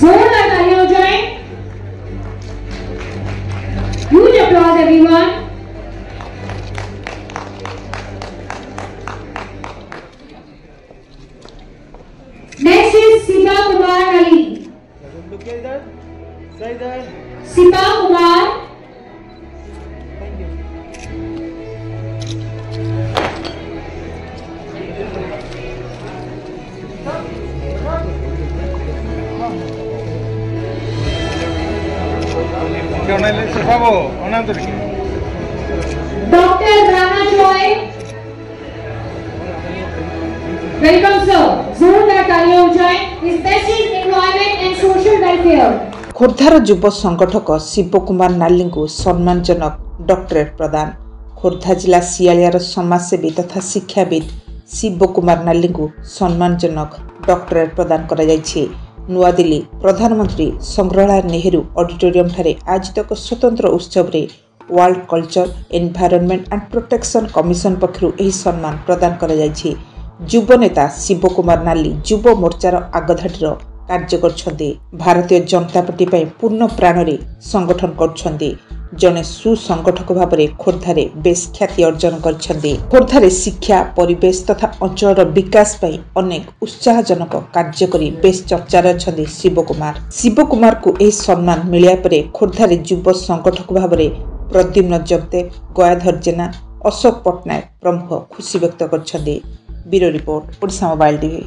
जोरदार तालियां हो जाए। Huge applause everyone. Next is Sipa Kumar Ali. Look इधर, सही इधर। Sipa Kumar. Thank you. क्या उन्हें सिर्फ वो उन्हें तो नहीं। Dr. Rana Joy. Welcome sir. जोरदार तालियां हो जाए। Special Employment and Social Welfare. खोर्धार युव संगठक शिव कुमार नाली को सम्मानजनक डॉक्टरेट प्रदान। खोर्धा जिला सियालियार समाजसेवी तथा शिक्षाविद शिव कुमार नाली को सम्मानजनक डॉक्टरेट प्रदान करा जायछि। नुआ दिल्ली प्रधानमंत्री संग्रहालय नेहरू ऑडिटोरियम ठारे आयोजित एक स्वतंत्र उत्सव रे world culture environment and protection commission पक्षरु एही सम्मान प्रदान करा जायछि। युव नेता शिव कुमार नाली युव मोर्चार आगधाटीर कार्य करछन्ति। भारतीय जनता पार्टी पय पूर्ण प्राणरे संगठन करछन्ति। जने सुसंगठक भाबरे खोर्धारे बेस ख्याति अर्जन करछन्ति। खोर्धारे शिक्षा परिवेश तथा अंचलर विकास पय अनेक उत्साहजनक कार्य करी बेस चर्चार अछन्ति शिव कुमार। शिव कुमार को एही सम्मान मिलिया परे खोर्धारे युव संगठक भाबरे प्रद्युम्न जगदेव, गयाधर जेना, अशोक पटनायक प्रमुख खुशी व्यक्त करछन्ति। Bureau report Odisha mobile TV.